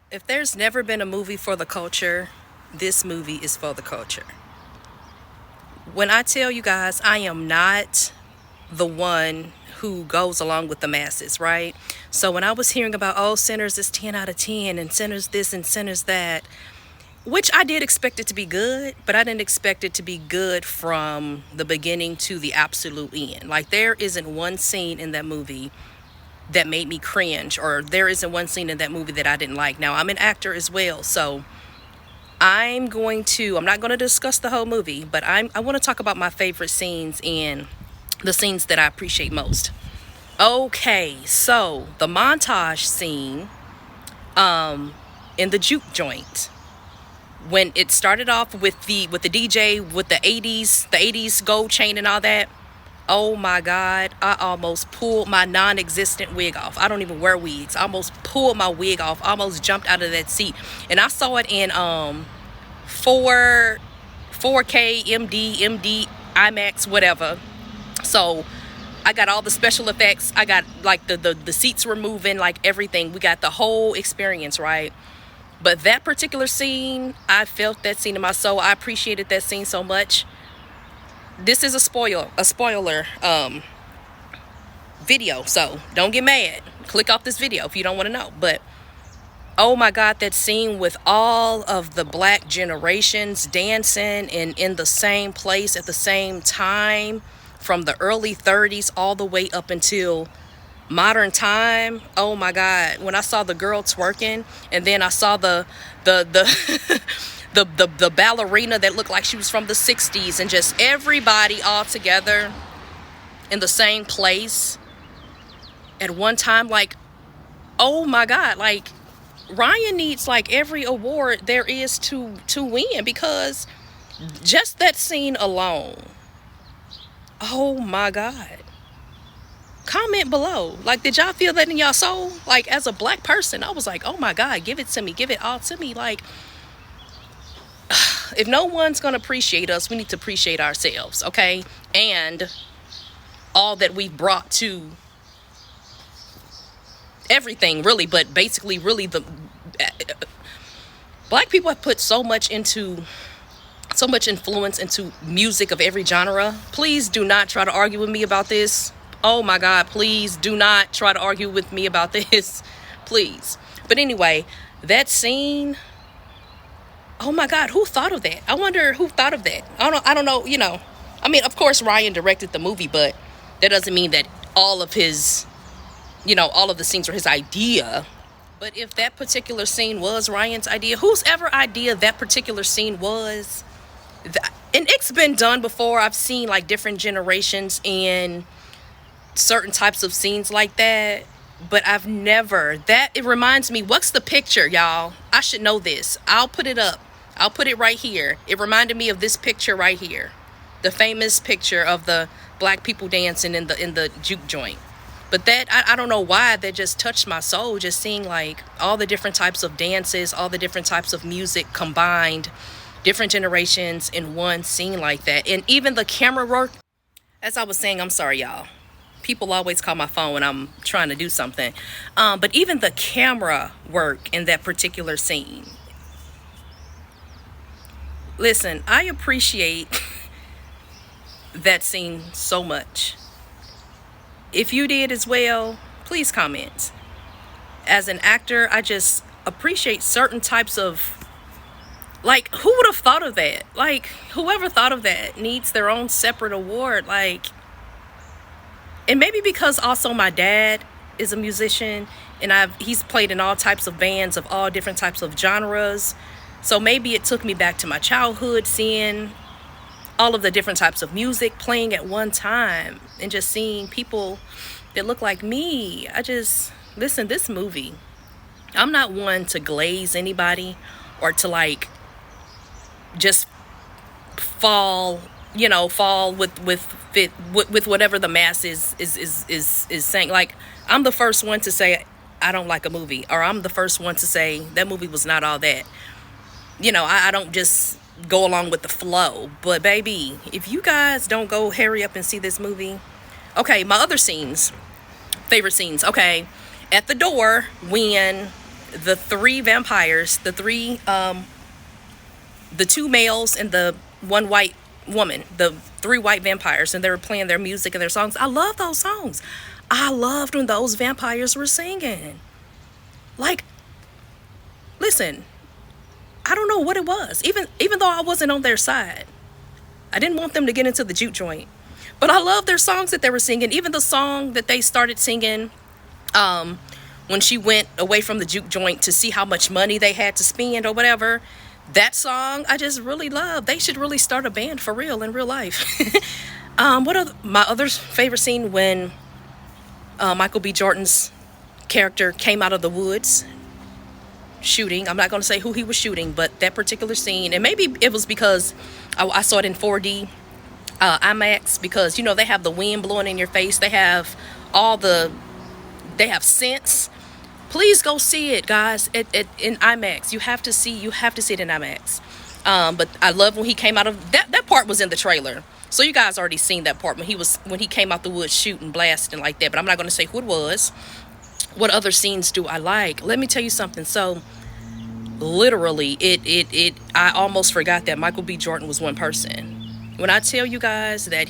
If there's never been a movie for the culture, this movie is for the culture. When I tell you guys, I am not the one who goes along with the masses, right? So when I was hearing about, oh, Sinners is 10 out of 10 and Sinners this and Sinners that, which I did expect it to be good, but I didn't expect it to be good from the beginning to the absolute end. Like, there isn't one scene in that movie that made me cringe, or there isn't one scene in that movie that I didn't like. Now, I'm an actor as well, so I'm not going to discuss the whole movie, but I want to talk about my favorite scenes and the scenes that I appreciate most. Okay, so the montage scene in the juke joint, when it started off with the DJ with the 80s gold chain and all that. Oh my God, I almost pulled my non-existent wig off. I don't even wear wigs. I almost pulled my wig off, almost jumped out of that seat. And I saw it in 4K, MD, IMAX, whatever. So I got all the special effects. I got like the seats were moving, like everything. We got the whole experience, right? But that particular scene, I felt that scene in my soul. I appreciated that scene so much. This is a spoiler video, so don't get mad. Click off this video if you don't want to know. But oh my God, that scene with all of the black generations dancing and in the same place at the same time, from the early 30s all the way up until modern time. Oh my God, when I saw the girl twerking, and then I saw the the ballerina that looked like she was from the 60s, and just everybody all together in the same place at one time. Like, oh my God, like, Ryan needs like every award there is to win, because just that scene alone. Oh my God. Comment below. Like, did y'all feel that in y'all soul? Like, as a black person, I was like, oh my God, give it to me. Give it all to me. Like, if no one's going to appreciate us, we need to appreciate ourselves, okay? And all that we've brought to everything, really, but basically, really, the black people have put so much influence into music of every genre. Please do not try to argue with me about this. Oh my God, please do not try to argue with me about this. Please. But anyway, that scene, oh my God, who thought of that? I wonder who thought of that. I don't know, you know. I mean, of course, Ryan directed the movie, but that doesn't mean that all of his, all of the scenes were his idea. But if that particular scene was Ryan's idea, whose ever idea that particular scene was, and it's been done before. I've seen like different generations in certain types of scenes like that, but I've never, it reminds me, what's the picture, y'all? I should know this. I'll put it up. I'll put it right here. It reminded me of this picture right here, the famous picture of the black people dancing in the juke joint. But that, I don't know why, that just touched my soul, just seeing like all the different types of dances, all the different types of music combined, different generations in one scene like that. And even the camera work, as I was saying, I'm sorry, y'all. People always call my phone when I'm trying to do something. But even the camera work in that particular scene. Listen, I appreciate that scene so much. If you did as well, please comment. As an actor, I just appreciate certain types of, like, who would have thought of that? Like, whoever thought of that needs their own separate award. Like, and maybe because also my dad is a musician, and he's played in all types of bands of all different types of genres. So maybe it took me back to my childhood, seeing all of the different types of music playing at one time, and just seeing people that look like me. Listen, this movie, I'm not one to glaze anybody or to like just fall with whatever the mass is saying. Like, I'm the first one to say I don't like a movie, or I'm the first one to say that movie was not all that. I don't just go along with the flow. But baby, if you guys don't go hurry up and see this movie. Okay, my other favorite scenes. Okay, at the door when the three vampires, the two males and the one white woman, the three white vampires, and they were playing their music and their songs. I love those songs. I loved when those vampires were singing. Like, listen, I don't know what it was. Even though I wasn't on their side, I didn't want them to get into the juke joint. But I love their songs that they were singing. Even the song that they started singing when she went away from the juke joint to see how much money they had to spend or whatever. That song I just really love. They should really start a band for real in real life. My other favorite scene, when Michael B. Jordan's character came out of the woods shooting. I'm not going to say who he was shooting, but that particular scene, and maybe it was because I saw it in 4D IMAX, because, you know, they have the wind blowing in your face. They have they have scents. Please go see it, guys, in IMAX. You have to see it in IMAX. But I love when he came out of that part was in the trailer. So you guys already seen that part when he came out the woods shooting, blasting like that. But I'm not going to say who it was. What other scenes do I like? Let me tell you something. So literally, I almost forgot that Michael B. Jordan was one person. When I tell you guys that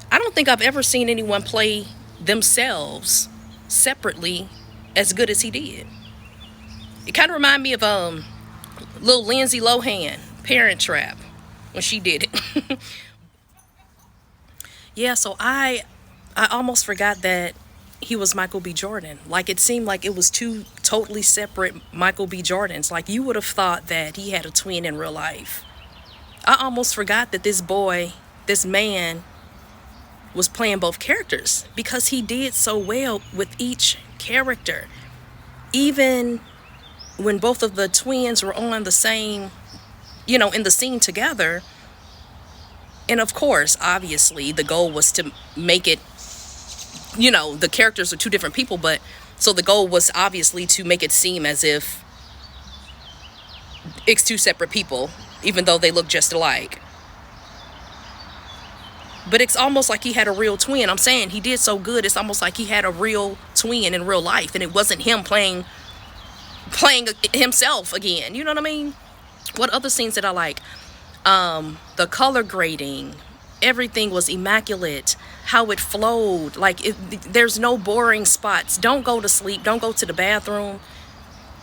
I don't think I've ever seen anyone play themselves separately as good as he did. It kind of reminded me of little Lindsay Lohan, Parent Trap, when she did it. Yeah, so I almost forgot that he was Michael B. Jordan. Like, it seemed like it was two totally separate Michael B. Jordans. Like, you would have thought that he had a twin in real life. I almost forgot that this man was playing both characters, because he did so well with each character. Even when both of the twins were on the same, in the scene together. And of course, obviously, the goal was to make it, the characters are two different people, but so the goal was obviously to make it seem as if it's two separate people, even though they look just alike. But it's almost like he had a real twin. I'm saying he did so good. It's almost like he had a real twin in real life, and it wasn't him playing himself again. You know what I mean? What other scenes did I like? The color grading, everything was immaculate. How it flowed, like there's no boring spots. Don't go to sleep. Don't go to the bathroom.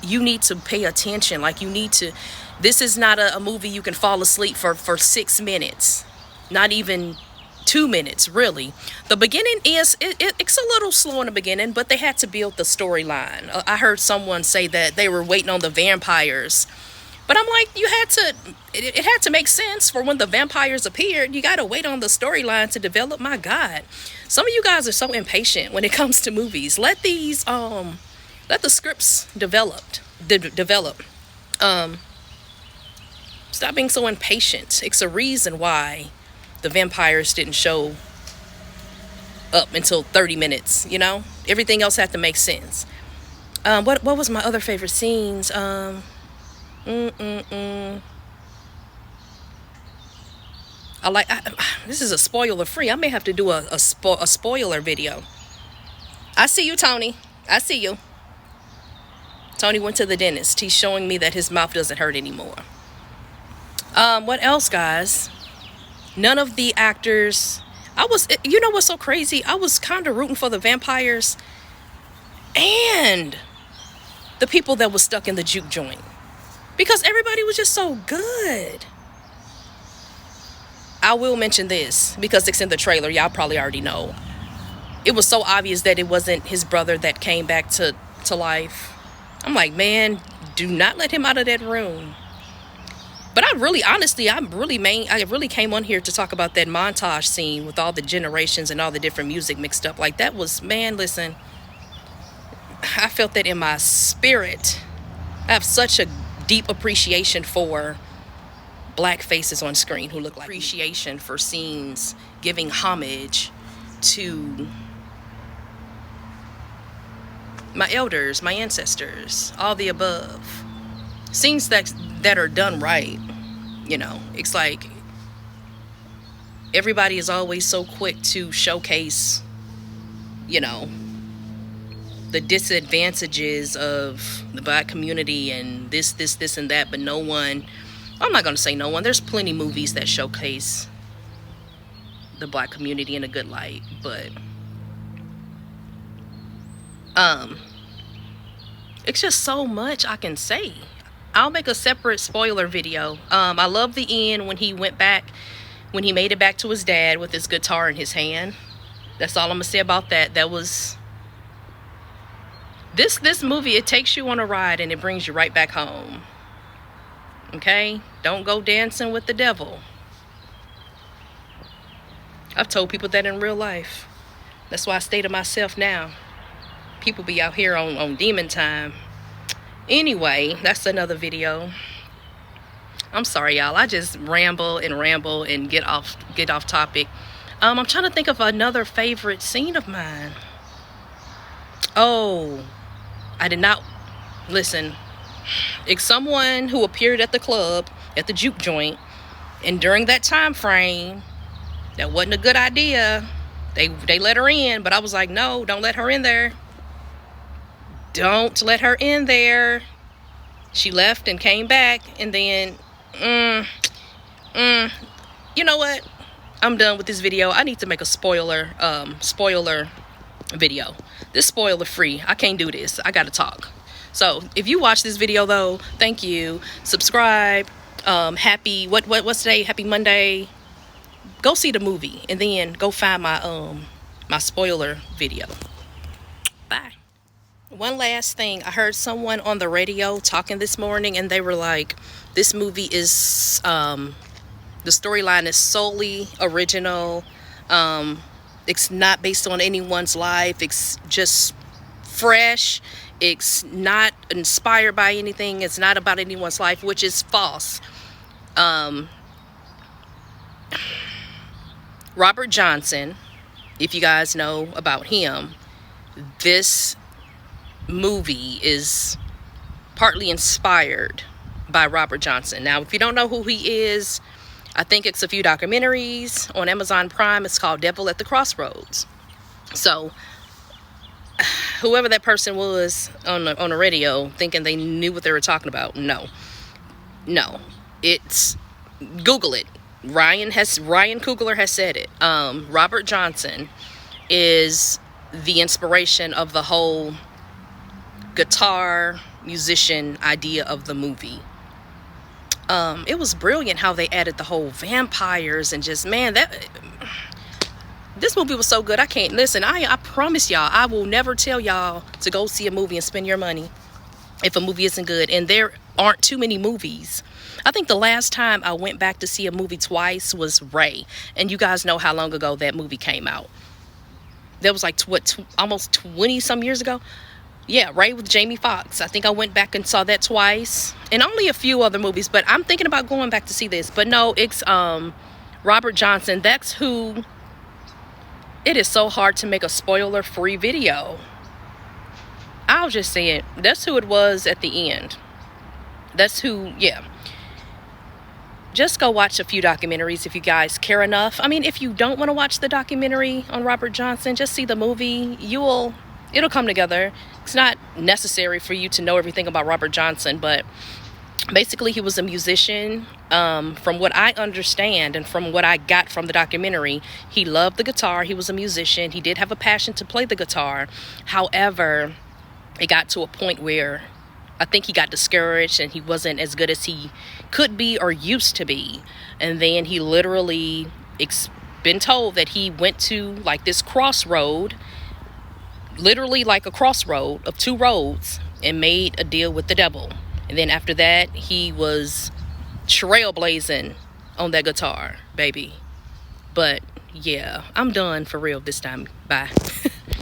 You need to pay attention. Like, you need to. This is not a movie you can fall asleep for 6 minutes. Not even 2 minutes, really. The beginning it's a little slow in the beginning, but they had to build the storyline. I heard someone say that they were waiting on the vampires, but I'm like, it had to make sense for when the vampires appeared. You got to wait on the storyline to develop. My God, some of you guys are so impatient when it comes to movies. Let the scripts develop. Stop being so impatient. It's a reason why the vampires didn't show up until 30 minutes, Everything else had to make sense. What was my other favorite scenes? This is a spoiler free. I may have to do a spoiler video. I see you, Tony. I see you. Tony went to the dentist. He's showing me that his mouth doesn't hurt anymore. What else, guys? None of the actors. What's so crazy? I was kind of rooting for the vampires and the people that was stuck in the juke joint, because everybody was just so good. I will mention this because it's in the trailer. Y'all probably already know. It was so obvious that it wasn't his brother that came back to life. I'm like, man, do not let him out of that room. But I really came on here to talk about that montage scene with all the generations and all the different music mixed up. Like, that was, man, listen, I felt that in my spirit. I have such a deep appreciation for black faces on screen who look like appreciation for scenes giving homage to my elders, my ancestors, all the above. Scenes that are done right. It's like everybody is always so quick to showcase, the the disadvantages of the black community and this and that, but no one, I'm not going to say no one, there's plenty of movies that showcase the black community in a good light, but it's just so much I can say. I'll make a separate spoiler video. I love the end when he made it back to his dad with his guitar in his hand. That's all I'm gonna say about that. That was this movie. It takes you on a ride and it brings you right back home. Okay, don't go dancing with the devil. I've told people that in real life. That's why I stay to myself now. People be out here on demon time. Anyway, that's another video. I'm sorry, y'all. I just ramble and get off topic. I'm trying to think of another favorite scene of mine. Oh, I did not listen. It's someone who appeared at the club, at the juke joint, and during that time frame, that wasn't a good idea. They let her in, but I was like, no, don't let her in there. Don't let her in there. She left and came back, and then, you know what? I'm done with this video. I need to make a spoiler video. This spoiler free. I can't do this. I gotta talk. So if you watch this video though, thank you. Subscribe. Happy what's today? Happy Monday. Go see the movie and then go find my my spoiler video. Bye. One last thing. I heard someone on the radio talking this morning and they were like, this movie is the storyline is solely original. It's not based on anyone's life. It's just fresh. It's not inspired by anything. It's not about anyone's life, which is false. Robert Johnson, if you guys know about him, this movie is partly inspired by Robert Johnson. Now, if you don't know who he is, I think it's a few documentaries on Amazon Prime. It's called Devil at the Crossroads. So whoever that person was on the radio thinking they knew what they were talking about, no, it's, Google it. Ryan Coogler has said it. Robert Johnson is the inspiration of the whole guitar musician idea of the movie. It was brilliant how they added the whole vampires and just, man, this movie was so good. I can't listen. I promise y'all, I will never tell y'all to go see a movie and spend your money if a movie isn't good. And there aren't too many movies. I think the last time I went back to see a movie twice was Ray. And you guys know how long ago that movie came out. That was like, almost 20 some years ago. Yeah, Ray with Jamie Foxx. I think I went back and saw that twice. And only a few other movies. But I'm thinking about going back to see this. But no, it's Robert Johnson. That's who... It is so hard to make a spoiler-free video. I'll just say it. That's who it was at the end. That's who, yeah. Just go watch a few documentaries if you guys care enough. I mean, if you don't want to watch the documentary on Robert Johnson, just see the movie. It'll come together. It's not necessary for you to know everything about Robert Johnson, but basically he was a musician. From what I understand and from what I got from the documentary, he loved the guitar. He was a musician. He did have a passion to play the guitar. However, it got to a point where I think he got discouraged and he wasn't as good as he could be or used to be. And then he literally been told that he went to like this crossroad, literally like a crossroad of two roads, and made a deal with the devil. And then after that, he was trailblazing on that guitar, baby. But yeah, I'm done for real this time. Bye.